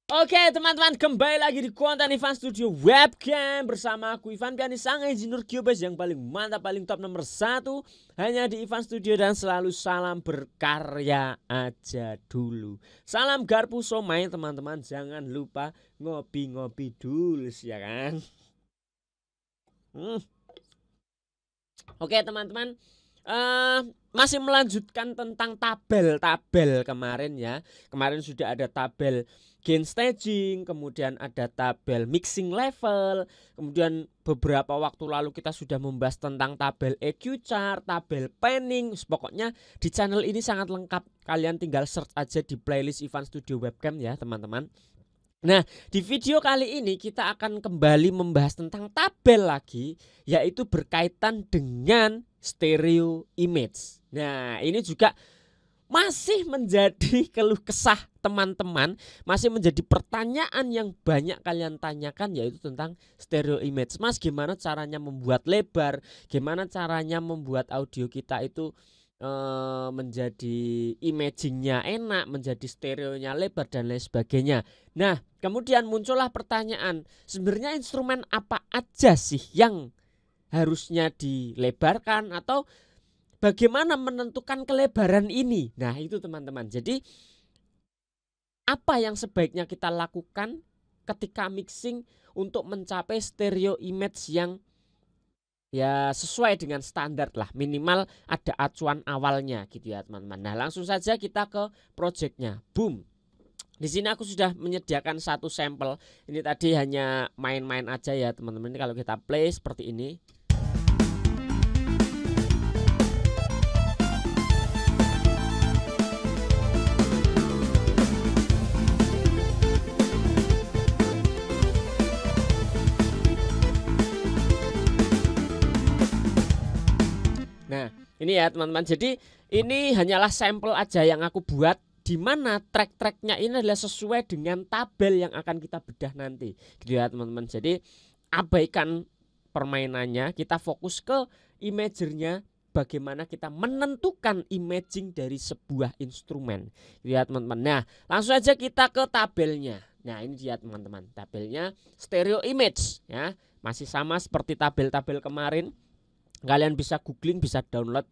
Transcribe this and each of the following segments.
Oke teman-teman, kembali lagi di konten Ivan Studio Webcam bersama aku Ivan Piani, sang engineer Cubase yang paling mantap, paling top nomor 1 hanya di Ivan Studio. Dan selalu salam berkarya aja dulu, salam garpu somai teman-teman. Jangan lupa ngopi-ngopi dulu ya kan. Oke teman-teman, masih melanjutkan tentang tabel-tabel kemarin ya. Kemarin sudah ada tabel gain staging, kemudian ada tabel mixing level, kemudian beberapa waktu lalu kita sudah membahas tentang tabel EQ chart, tabel panning. Pokoknya di channel ini sangat lengkap, kalian tinggal search aja di playlist Ivan Studio Webcam ya teman-teman. Nah, di video kali ini kita akan kembali membahas tentang tabel lagi, yaitu berkaitan dengan stereo image. Nah, ini juga masih menjadi keluh kesah teman-teman, masih menjadi pertanyaan yang banyak kalian tanyakan, yaitu tentang stereo image. Mas, gimana caranya membuat lebar? Gimana caranya membuat audio kita itu menjadi imagingnya enak, menjadi stereonya lebar dan lain sebagainya. Nah, kemudian muncullah pertanyaan, sebenarnya instrumen apa aja sih yang harusnya dilebarkan, atau bagaimana menentukan kelebaran ini? Nah, itu teman-teman. Jadi apa yang sebaiknya kita lakukan ketika mixing untuk mencapai stereo image yang ya sesuai dengan standar lah, minimal ada acuan awalnya gitu ya teman-teman. Nah, langsung saja kita ke projectnya. Boom. Di sini aku sudah menyediakan satu sampel. Ini tadi hanya main-main aja ya teman-teman. Ini kalau kita play seperti ini. Nah, ini ya teman-teman. Jadi ini hanyalah sampel aja yang aku buat, di mana track-tracknya ini adalah sesuai dengan tabel yang akan kita bedah nanti, gitu ya teman-teman. Jadi abaikan permainannya, kita fokus ke imagernya, bagaimana kita menentukan imaging dari sebuah instrumen, gitu ya teman-teman. Nah, langsung aja kita ke tabelnya. Nah, ini dia teman-teman, tabelnya stereo image ya, masih sama seperti tabel-tabel kemarin. Kalian bisa googling, bisa download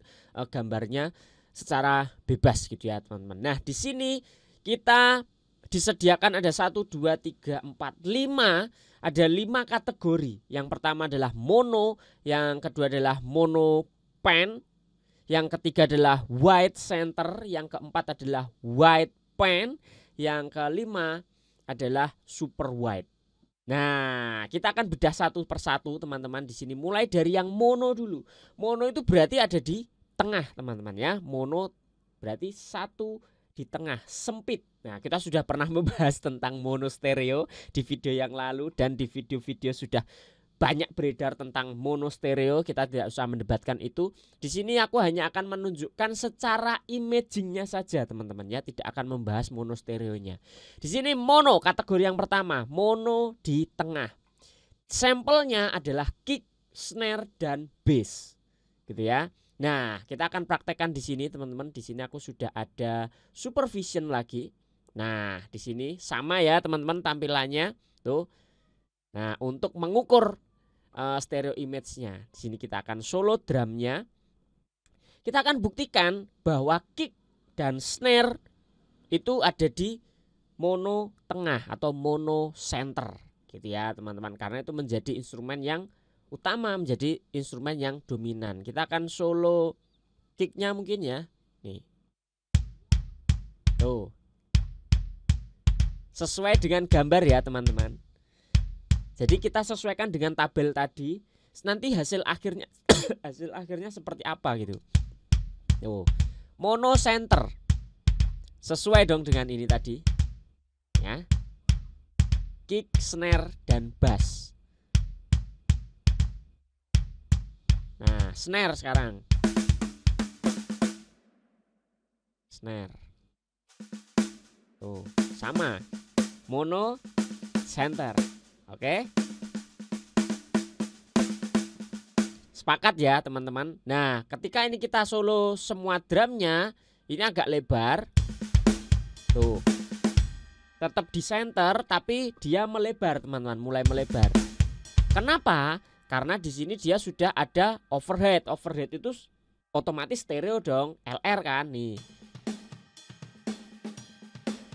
gambarnya secara bebas gitu ya teman-teman. Nah, di sini kita disediakan ada 1, 2, 3, 4, 5. Ada 5 kategori. Yang pertama adalah mono, yang kedua adalah mono pan, yang ketiga adalah wide center, yang keempat adalah wide pan, yang kelima adalah super wide. Nah, kita akan bedah satu persatu teman-teman di sini. Mulai dari yang mono dulu. Mono itu berarti ada di tengah teman-teman ya. Mono berarti satu di tengah, sempit. Nah, kita sudah pernah membahas tentang mono stereo di video yang lalu, dan di video-video sudah banyak beredar tentang mono stereo. Kita tidak usah mendebatkan itu. Di sini aku hanya akan menunjukkan secara imagingnya saja teman-teman ya, tidak akan membahas mono stereonya. Di sini mono, kategori yang pertama, mono di tengah. Sampelnya adalah kick, snare dan bass, gitu ya. Nah, kita akan praktekkan di sini teman-teman. Di sini aku sudah ada supervision lagi. Nah, di sini sama ya teman-teman tampilannya tuh. Nah, untuk mengukur stereo image-nya, di sini kita akan solo drumnya. Kita akan buktikan bahwa kick dan snare itu ada di mono tengah atau mono center, gitu ya teman-teman. Karena itu menjadi instrumen yang utama, menjadi instrumen yang dominan. Kita akan solo kicknya mungkin ya. Nih. Tuh. Sesuai dengan gambar ya teman-teman. Jadi kita sesuaikan dengan tabel tadi, nanti hasil akhirnya hasil akhirnya seperti apa gitu. Tuh, mono center. Sesuai dong dengan ini tadi. Ya. Kick, snare dan bass. Nah, snare sekarang. Snare. Tuh, sama. Mono center. Oke. Sepakat ya teman-teman. Nah, ketika ini kita solo semua drumnya, ini agak lebar. Tuh. tetap di center tapi dia melebar teman-teman, mulai melebar. Kenapa? Karena di sini dia sudah ada overhead. Overhead itu otomatis stereo dong, LR kan nih.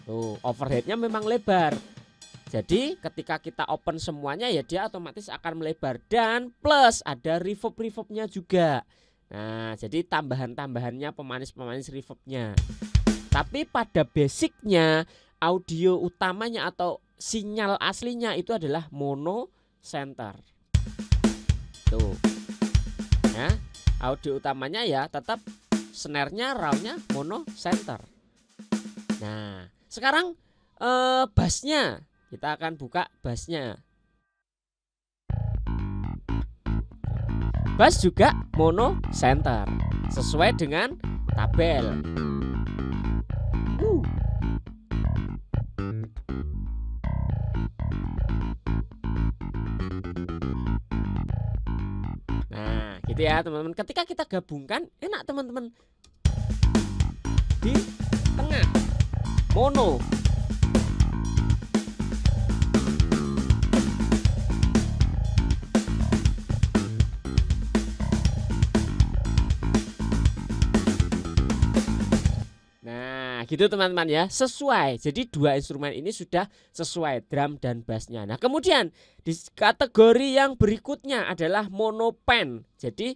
Tuh, overheadnya memang lebar. Jadi ketika kita open semuanya ya dia otomatis akan melebar. Dan plus ada reverb-reverbnya juga. Nah jadi tambahan-tambahannya pemanis-pemanis reverbnya. Tapi pada basicnya audio utamanya atau sinyal aslinya itu adalah mono center. Tuh ya, audio utamanya ya tetap snare-nya, raw-nya mono center. Nah sekarang bassnya. Kita akan buka bassnya. Bass juga mono center sesuai dengan tabel. Nah, gitu ya teman-teman. Ketika kita gabungkan enak teman-teman. Di tengah mono. Gitu teman-teman ya, sesuai. Jadi dua instrumen ini sudah sesuai, drum dan bassnya. Nah kemudian di kategori yang berikutnya adalah mono pan. Jadi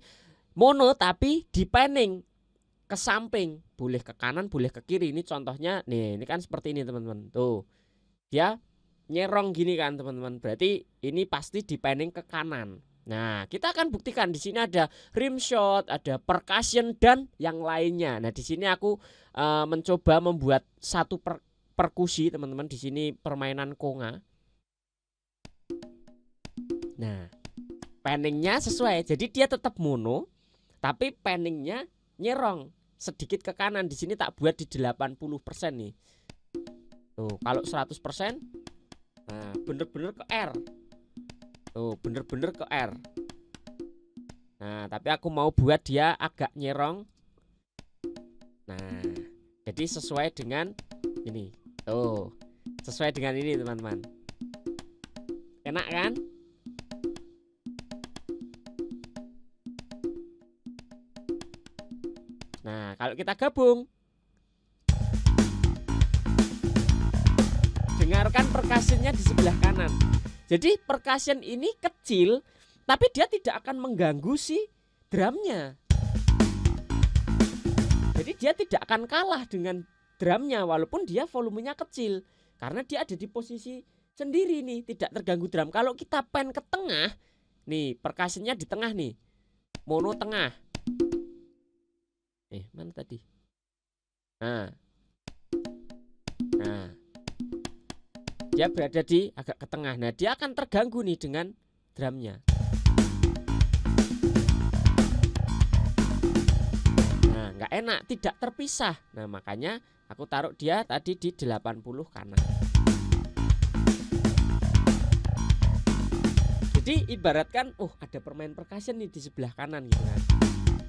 mono tapi di panning ke samping, boleh ke kanan boleh ke kiri. Ini contohnya nih, ini kan seperti ini teman-teman. Tuh dia nyerong gini kan teman-teman, berarti ini pasti di panning ke kanan. Nah, kita akan buktikan di sini ada rim shot, ada percussion dan yang lainnya. Nah, di sini aku mencoba membuat satu perkusi, teman-teman. Di sini permainan konga. Nah, panningnya sesuai. Jadi dia tetap mono, tapi panningnya nyerong sedikit ke kanan. Di sini tak buat di 80% nih. Tuh, kalau 100%, nah bener-bener ke R. Tuh bener-bener ke R. Nah tapi aku mau buat dia agak nyerong. Nah jadi sesuai dengan ini. Tuh sesuai dengan ini teman-teman. Enak kan? Nah kalau kita gabung, dengarkan percussionnya di sebelah kanan. Jadi percussion ini kecil, tapi dia tidak akan mengganggu si drumnya. Jadi dia tidak akan kalah dengan drumnya walaupun dia volumenya kecil. Karena dia ada di posisi sendiri nih, tidak terganggu drum. Kalau kita pan ke tengah, nih percussionnya di tengah nih, mono tengah. Mana tadi? Nah dia berada di agak ke tengah. Nah dia akan terganggu nih dengan drumnya. Nah nggak enak, tidak terpisah. Nah makanya aku taruh dia tadi di 80 kanan. Jadi ibaratkan ada permain percussion nih di sebelah kanan gitu kan.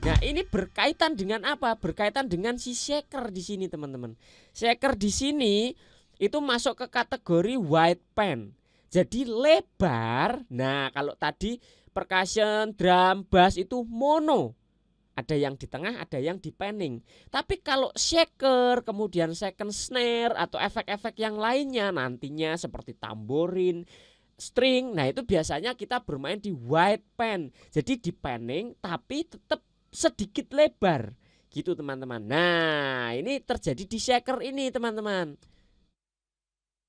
Nah ini berkaitan dengan apa? Berkaitan dengan si shaker di sini teman-teman. Shaker di sini itu masuk ke kategori wide pan. Jadi lebar. Nah kalau tadi percussion, drum, bass itu mono. Ada yang di tengah, ada yang di panning. Tapi kalau shaker, kemudian second snare atau efek-efek yang lainnya nantinya seperti tamborin, string. Nah itu biasanya kita bermain di wide pan. Jadi di panning tapi tetap sedikit lebar. Gitu teman-teman. Nah ini terjadi di shaker ini teman-teman.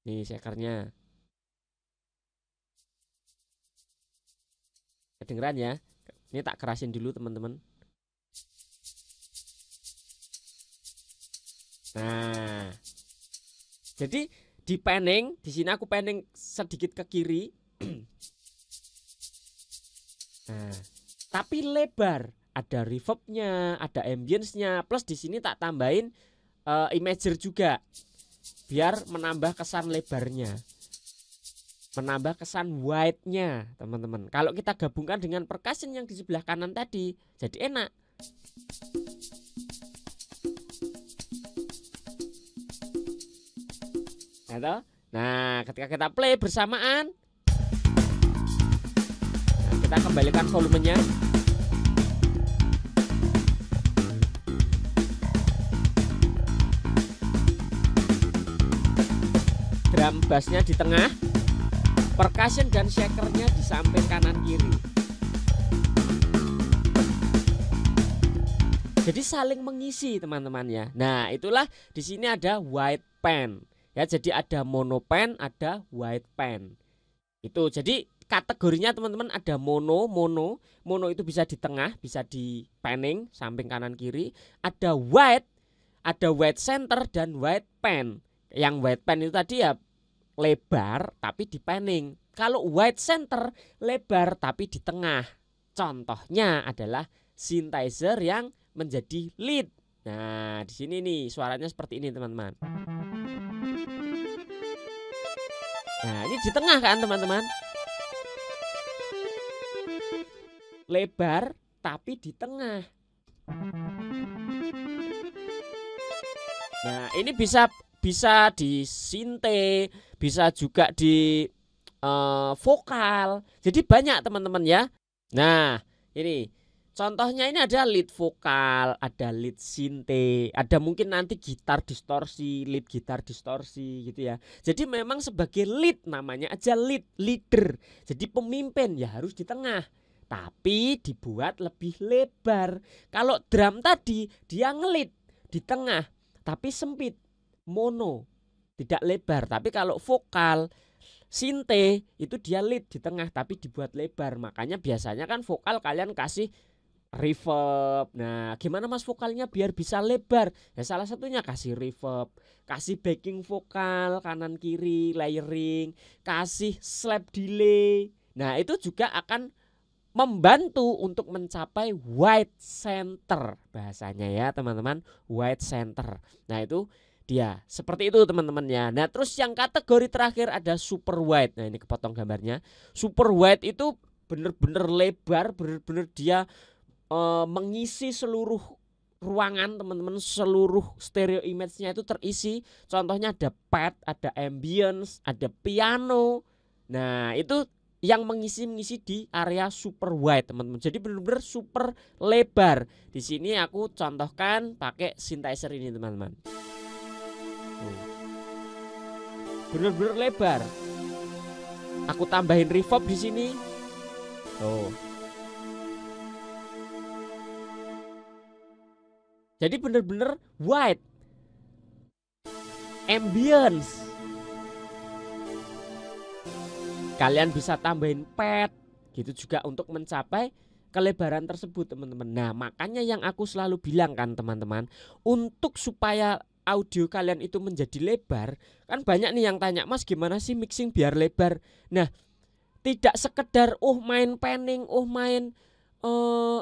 Nih shakernya. Kedengeran ya. Ini tak kerasin dulu teman-teman. Nah. Jadi di panning, di sini aku panning sedikit ke kiri. Nah, tapi lebar. Ada reverbnya, ada ambience-nya, plus di sini tak tambahin imager juga. Biar menambah kesan lebarnya, menambah kesan wide-nya teman-teman. Kalau kita gabungkan dengan percussion yang di sebelah kanan tadi, jadi enak. Nah, Nah, ketika kita play bersamaan, nah, kita kembalikan volumenya. Drum bassnya di tengah, percussion dan shakernya di samping kanan kiri. Jadi saling mengisi teman-teman ya. Nah, itulah di sini ada wide pan. Ya, jadi ada mono pan, ada wide pan. Itu jadi kategorinya teman-teman ada mono itu bisa di tengah, bisa di panning samping kanan kiri. Ada wide center dan wide pan. Yang wide pan itu tadi ya lebar tapi di panning. Kalau wide center lebar tapi di tengah. Contohnya adalah synthesizer yang menjadi lead. Nah, di sini nih suaranya seperti ini teman-teman. Nah, ini di tengah kan teman-teman. Lebar tapi di tengah. Nah, ini bisa di sinte, bisa juga di vokal. Jadi banyak teman-teman ya. Nah, ini contohnya ini ada lead vokal, ada lead sinte, ada mungkin nanti gitar distorsi, lead gitar distorsi gitu ya. Jadi memang sebagai lead namanya aja leader. Jadi pemimpin ya harus di tengah. Tapi dibuat lebih lebar. Kalau drum tadi dia ngelit di tengah tapi sempit, mono, tidak lebar. Tapi kalau vokal sinte itu dia lead di tengah tapi dibuat lebar. Makanya biasanya kan vokal kalian kasih reverb. Nah, gimana Mas vokalnya biar bisa lebar? Ya salah satunya kasih reverb, kasih backing vokal kanan kiri, layering, kasih slap delay. Nah, itu juga akan membantu untuk mencapai wide center bahasanya ya teman-teman, wide center. Nah, itu dia seperti itu teman-teman ya. Nah, terus yang kategori terakhir ada super wide. Nah, ini kepotong gambarnya. Super wide itu bener-bener lebar, bener-bener dia mengisi seluruh ruangan teman-teman, seluruh stereo image-nya itu terisi. Contohnya ada pad, ada ambience, ada piano. Nah, itu yang mengisi di area super wide teman-teman. Jadi benar-benar super lebar. Di sini aku contohkan pakai synthesizer ini teman-teman. Benar-benar lebar. Aku tambahin reverb di sini. Jadi bener-bener wide, ambience. Kalian bisa tambahin pad gitu juga untuk mencapai kelebaran tersebut teman-teman. Nah, makanya yang aku selalu bilang kan teman-teman, untuk supaya audio kalian itu menjadi lebar, kan banyak nih yang tanya, Mas gimana sih mixing biar lebar? Nah, tidak sekedar main panning, main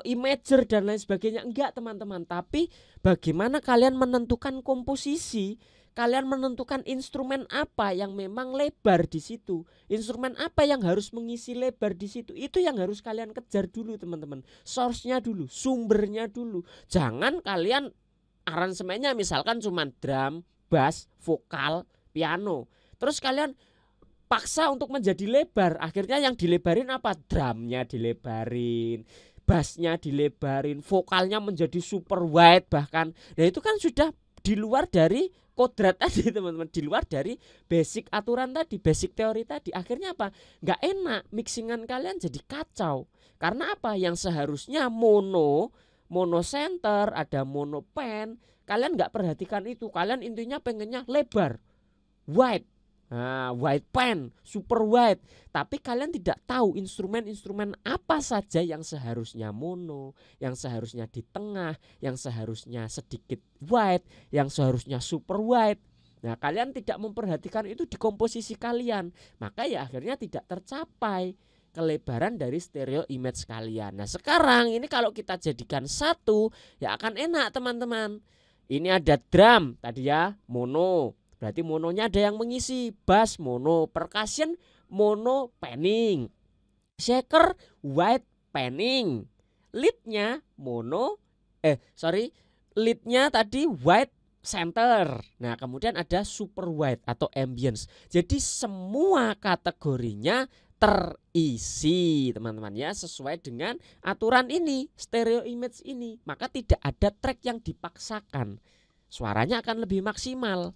imager dan lain sebagainya, enggak teman-teman. Tapi bagaimana kalian menentukan komposisi, kalian menentukan instrumen apa yang memang lebar di situ, instrumen apa yang harus mengisi lebar di situ, itu yang harus kalian kejar dulu teman-teman. Source-nya dulu, sumbernya dulu. Jangan kalian aransemennya misalkan cuma drum, bass, vokal, piano, terus kalian paksa untuk menjadi lebar. Akhirnya yang dilebarin apa? Drumnya dilebarin, bassnya dilebarin, vokalnya menjadi super wide bahkan. Nah, itu kan sudah di luar dari kodrat tadi teman-teman, di luar dari basic aturan tadi, basic teori tadi. Akhirnya apa? Nggak enak, mixingan kalian jadi kacau. Karena apa? Yang seharusnya mono center, ada mono pan, kalian nggak perhatikan itu. Kalian intinya pengennya lebar, wide. Nah, wide pan, super wide. Tapi kalian tidak tahu instrumen-instrumen apa saja yang seharusnya mono, yang seharusnya di tengah, yang seharusnya sedikit wide, yang seharusnya super wide. Nah, kalian tidak memperhatikan itu di komposisi kalian. Maka ya akhirnya tidak tercapai kelebaran dari stereo image kalian. Nah, sekarang ini kalau kita jadikan satu, ya akan enak teman-teman. Ini ada drum tadi ya, mono. Berarti mononya ada yang mengisi, bass mono, percussion mono panning, shaker wide panning, leadnya mono, leadnya tadi wide center. Nah, kemudian ada super wide atau ambience. Jadi semua kategorinya terisi, teman-teman ya, sesuai dengan aturan ini, stereo image ini. Maka tidak ada track yang dipaksakan. Suaranya akan lebih maksimal.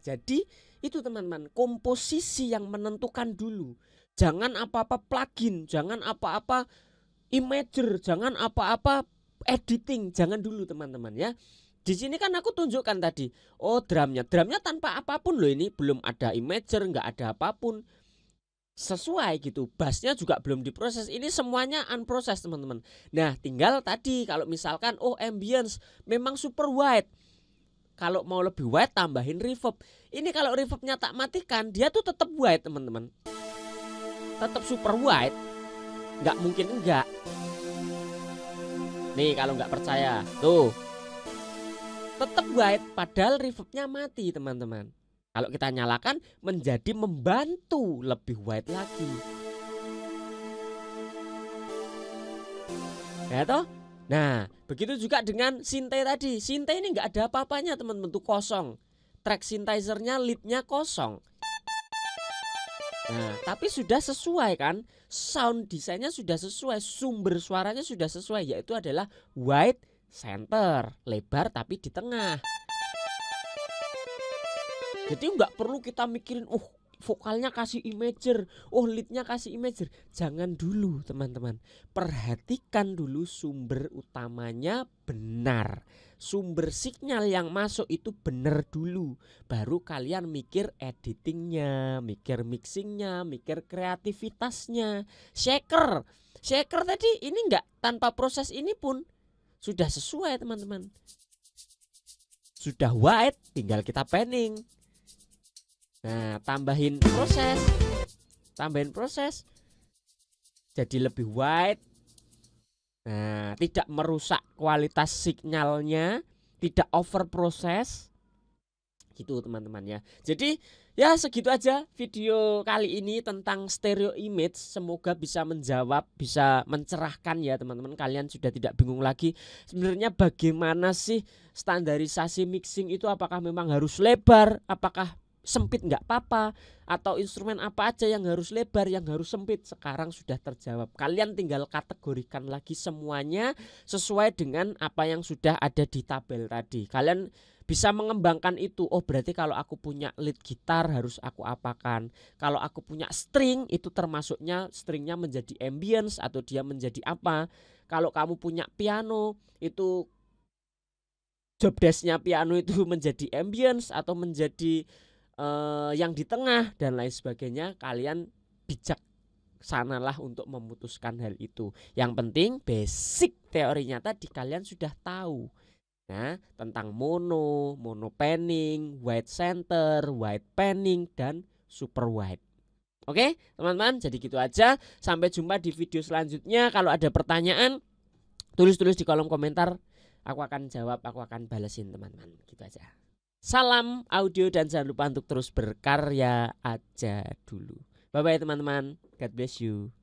Jadi itu teman-teman, komposisi yang menentukan dulu. Jangan apa-apa plugin, jangan apa-apa imager, jangan apa-apa editing, jangan dulu teman-teman ya. Di sini kan aku tunjukkan tadi, oh drumnya tanpa apapun loh, ini belum ada imager, nggak ada apapun, sesuai gitu. Bassnya juga belum diproses, ini semuanya unprocessed teman-teman. Nah tinggal tadi kalau misalkan oh ambience memang super wide, kalau mau lebih wide tambahin reverb. Ini kalau reverbnya tak matikan, dia tuh tetap wide teman-teman, tetap super wide, nggak mungkin enggak. Nih kalau nggak percaya, tuh tetap wide padahal reverbnya mati teman-teman. Kalau kita nyalakan menjadi membantu lebih wide lagi. Ya toh? Nah, begitu juga dengan synth tadi. Synth ini nggak ada apa-apanya teman-teman, tuh kosong. Track synthesizer-nya, lead-nya kosong. Nah, tapi sudah sesuai kan? Sound desainnya sudah sesuai, sumber suaranya sudah sesuai, yaitu adalah wide center, lebar tapi di tengah. Jadi nggak perlu kita mikirin, vokalnya kasih imager, leadnya kasih imager. Jangan dulu teman-teman. Perhatikan dulu sumber utamanya benar. Sumber sinyal yang masuk itu benar dulu. Baru kalian mikir editingnya, mikir mixingnya, mikir kreativitasnya. Shaker tadi ini nggak, tanpa proses ini pun sudah sesuai teman-teman. Sudah wide, tinggal kita panning. Nah, tambahin proses jadi lebih wide. Nah, tidak merusak kualitas sinyalnya, tidak over proses gitu teman-teman ya. Jadi ya segitu aja video kali ini tentang stereo image. Semoga bisa menjawab, bisa mencerahkan ya teman-teman. Kalian sudah tidak bingung lagi sebenarnya bagaimana sih standarisasi mixing itu, apakah memang harus lebar, apakah sempit nggak apa-apa, atau instrumen apa aja yang harus lebar, yang harus sempit. Sekarang sudah terjawab. Kalian tinggal kategorikan lagi semuanya sesuai dengan apa yang sudah ada di tabel tadi. Kalian bisa mengembangkan itu. Oh berarti kalau aku punya lead gitar harus aku apakan. Kalau aku punya string itu termasuknya stringnya menjadi ambience atau dia menjadi apa. Kalau kamu punya piano itu job desk-nya piano itu menjadi ambience atau menjadi yang di tengah dan lain sebagainya. Kalian bijak sanalah untuk memutuskan hal itu. Yang penting basic teorinya tadi kalian sudah tahu. Nah, tentang mono panning, wide center, wide panning, dan super wide. Oke teman-teman, jadi gitu aja. Sampai jumpa di video selanjutnya. Kalau ada pertanyaan tulis di kolom komentar. Aku akan jawab, aku akan balesin teman-teman. Gitu aja. Salam audio dan jangan lupa untuk terus berkarya aja dulu. Bye bye teman-teman. God bless you.